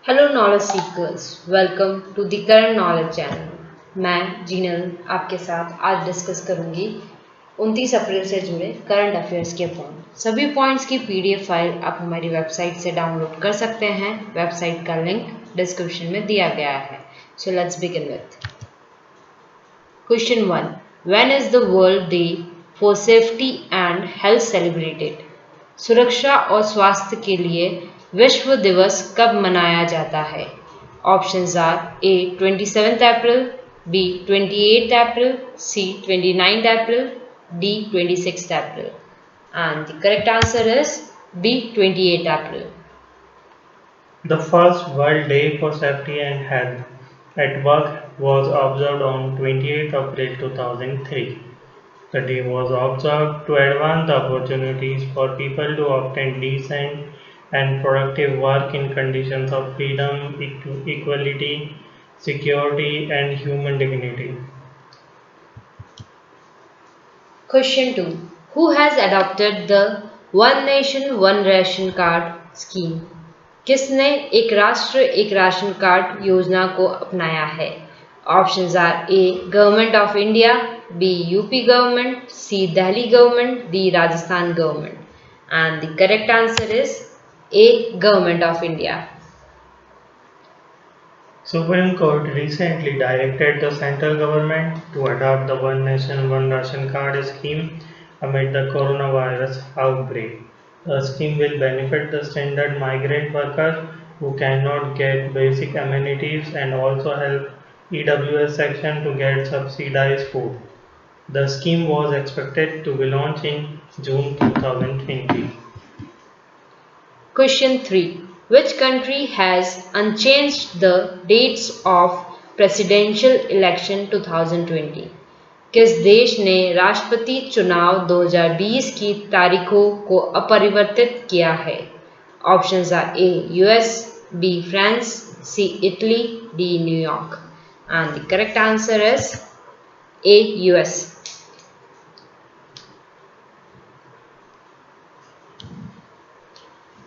Hello knowledge seekers, welcome to the current knowledge channel. मैं जीनल आपके साथ आज डिस्कस करूंगी 29 अप्रैल से जुड़े करंट अफेयर्स के पॉइंट। सभी पॉइंट्स की पीडीएफ फाइल आप हमारी वेबसाइट से डाउनलोड कर सकते हैं। वेबसाइट का लिंक डिस्क्रिप्शन में दिया गया है। So let's begin with question 1। When is the world day for safety and health celebrated? सुरक्षा और स्वास्थ्य के लिए विश्व दिवस कब मनाया जाता है? Options are A 27 April, B 28 April, C 29 April, D 26 April. And the correct answer is B 28 April. The first World Day for Safety and Health at Work was observed on 28 April 2003. The day was observed to advance the opportunities for people to obtain decent and productive work in conditions of freedom, equality, security, and human dignity. Question 2. Who has adopted the One Nation One Ration Card scheme? किसने एक राष्ट्र एक ration card योजना को अपनाया है? Options are A government of India, B UP government, C Delhi government, D Rajasthan government. And the correct answer is A government of India. Supreme Court recently directed the central government to adopt the One Nation One Ration Card scheme amid the coronavirus outbreak. The scheme will benefit the standard migrant workers who cannot get basic amenities and also help EWS section to get subsidized food. The scheme was expected to be launched in June 2020. Question 3. Which country has unchanged the dates of presidential election 2020? किस देश ने राष्ट्रपति चुनाव 2020 की तारीखों को अपरिवर्तित किया है? Options are A US, B France, C Italy, D New York. And the correct answer is A US.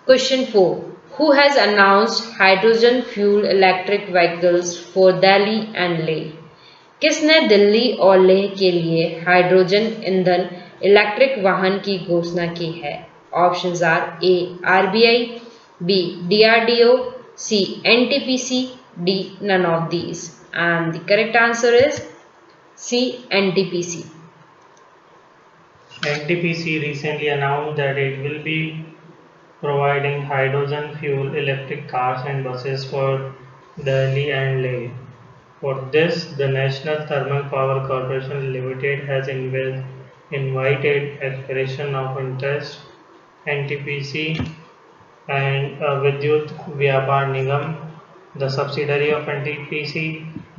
Question 4. Who has announced hydrogen fuel electric vehicles for Delhi and Leh? किसने दिल्ली और लेह के लिए हाइड्रोजन ईंधन इलेक्ट्रिक वाहन की घोषणा की है? Options are A RBI, B DRDO, C NTPC, D none of these. And the correct answer is C NTPC. NTPC recently announced that it will be providing hydrogen fuel electric cars and buses for Delhi and Leh. For this, the National Thermal Power Corporation Limited has invited expression of interest. NTPC and Vidyut Vyapar Nigam, the subsidiary of NTPC,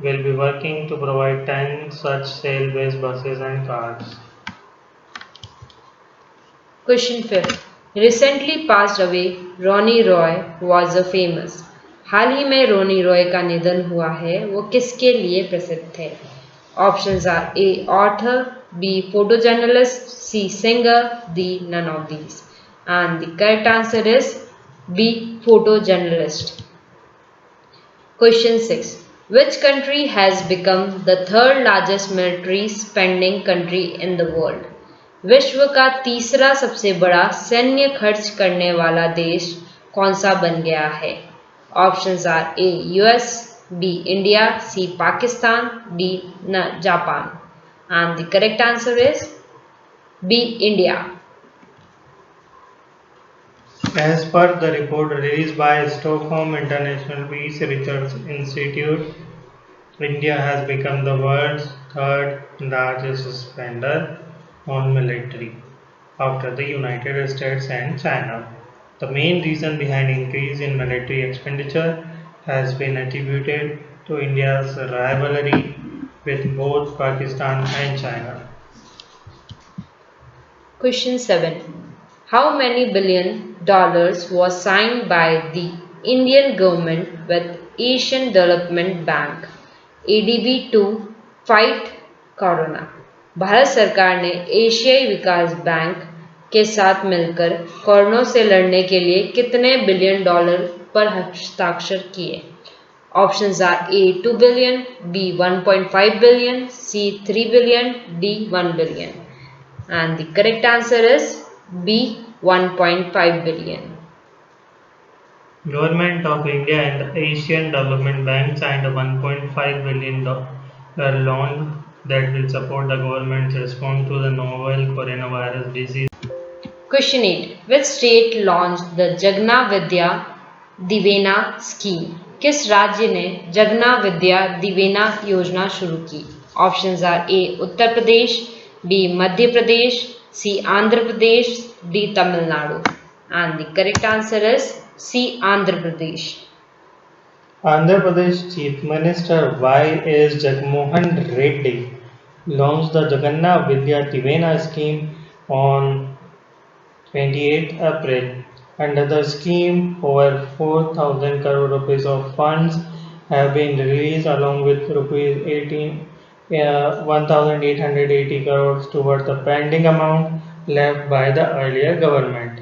will be working to provide 10 such sail-based buses and cars. Question 5. Recently passed away Ronnie Roy was a famous. हाल ही में रोनी रॉय का निधन हुआ है, वो किसके लिए प्रसिद्ध थे? Options are A author, B photo journalist, C singer, D none of these. And the correct answer is B photo journalist. Question 6. Which country has become the third largest military spending country in the world? विश्व का तीसरा सबसे बड़ा सैन्य खर्च करने वाला देश कौन सा बन गया है? Options are A US, B India, C Pakistan, D Japan. And the correct answer is B India. As per the report released by Stockholm International Peace Research Institute, India has become the world's third largest spender on military after the United States and China. The main reason behind increase in military expenditure has been attributed to India's rivalry with both Pakistan and China. Question 7. How many billion dollars was signed by the Indian government with Asian Development Bank ADB to fight corona? Bharat सरकार ने एशियाई विकास bank के साथ मिलकर corona से लड़ने के लिए कितने बिलियन डॉलर पर हस्ताक्षर किए? Options are A 2 billion, B 1.5 billion, C 3 billion, D 1 billion. And the correct answer is B 1.5 billion. Government of India and the Asian Development Bank signed a $1.5 billion loan that will support the government's response to the novel coronavirus disease. Question 8. Which state launched the Jagna Vidya Divena scheme? किस राज्य ने जगना विद्या दिवेना योजना शुरू की? Options are A Uttar Pradesh, B Madhya Pradesh, C Andhra Pradesh, D Tamil Nadu. And the correct answer is C Andhra Pradesh. Andhra Pradesh Chief Minister Y.S. Jagmohan Reddy launched the Jaganna Vidya Divena scheme on 28 April. Under the scheme, over 4,000 crore rupees of funds have been released along with rupees 1,880 crores towards the pending amount left by the earlier government.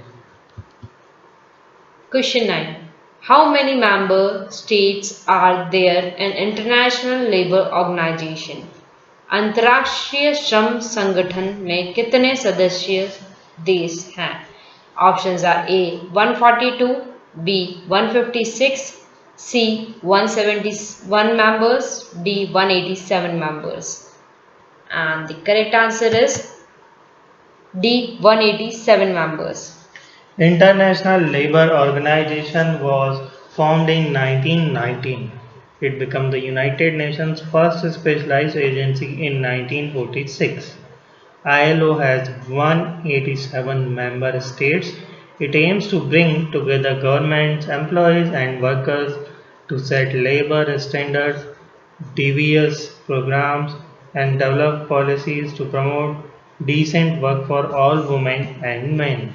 Question 9. How many member states are there in International Labour Organization? अंतर्राष्ट्रीय श्रम संगठन में कितने सदस्य देश हैं? Options are A 142, B 156, C 171 members, D 187 members. And the correct answer is D 187 members. International Labour Organization was formed in 1919. It became the United Nations' first specialized agency in 1946. ILO has 187 member states. It aims to bring together governments, employees, and workers to set labor standards, devious programs, and develop policies to promote decent work for all women and men.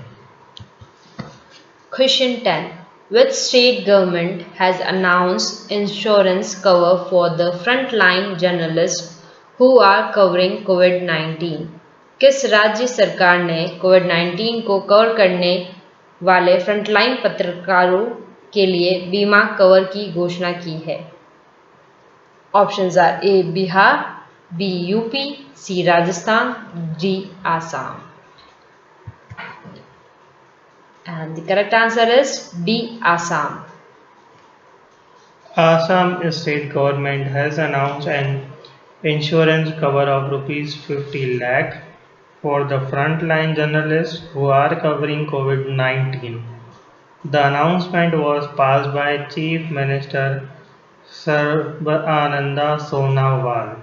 Question 10. Which state government has announced insurance cover for the frontline journalists who are covering COVID-19? किस राज्य सरकार ने कोविड-19 को cover करने वाले frontline पत्रकारों के लिए बीमा कवर की घोषणा की है? Options are A Bihar, B UP, C Rajasthan, D Assam. And the correct answer is D Assam. Assam state government has announced an insurance cover of rupees 50 lakh for the frontline journalists who are covering COVID-19. The announcement was passed by Chief Minister Sarbananda Sonowal.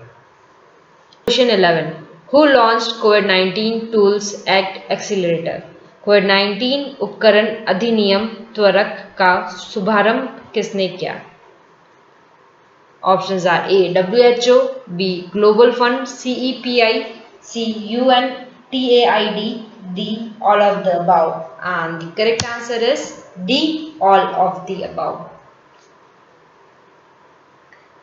Question 11. Who launched COVID-19 Tools Act Accelerator? COVID-19 उपकरण अधिनियम त्वरक का शुभारंभ किसने किया? Options are A WHO, B Global Fund, C EPI, C UNTAID, D all of the above. And the correct answer is D all of the above.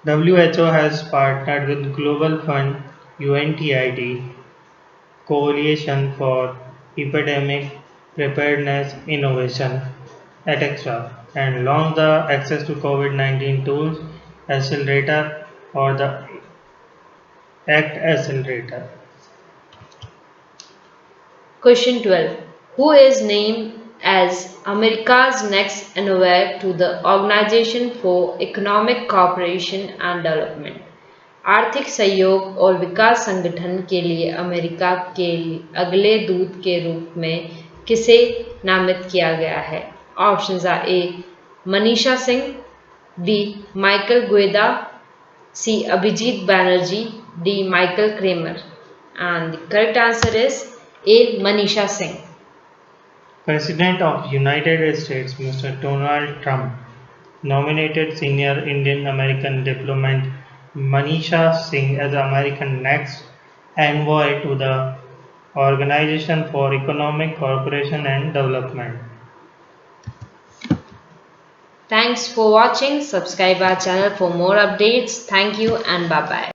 WHO has partnered with Global Fund, UNTID, Coalition for Epidemic Preparedness Innovation, etc., and launched the Access to COVID-19 Tools Accelerator or the ACT Accelerator. Question 12. Who is named as America's next envoy to the Organization for Economic Cooperation and Development? आर्थिक सहयोग और विकास संगठन के लिए America के अगले दूत के रूप में किसे नामित किया गया है? Options are A Manisha Singh, B Michael गुएदा, C Abhijit Banerjee, D Michael Kremer. And the correct answer is A Manisha Singh. President of United States Mr. Donald Trump nominated senior Indian American diplomat Manisha Singh as America's next envoy to the Organization for Economic Cooperation and Development. Thanks for watching. Subscribe our channel for more updates. Thank you and bye bye.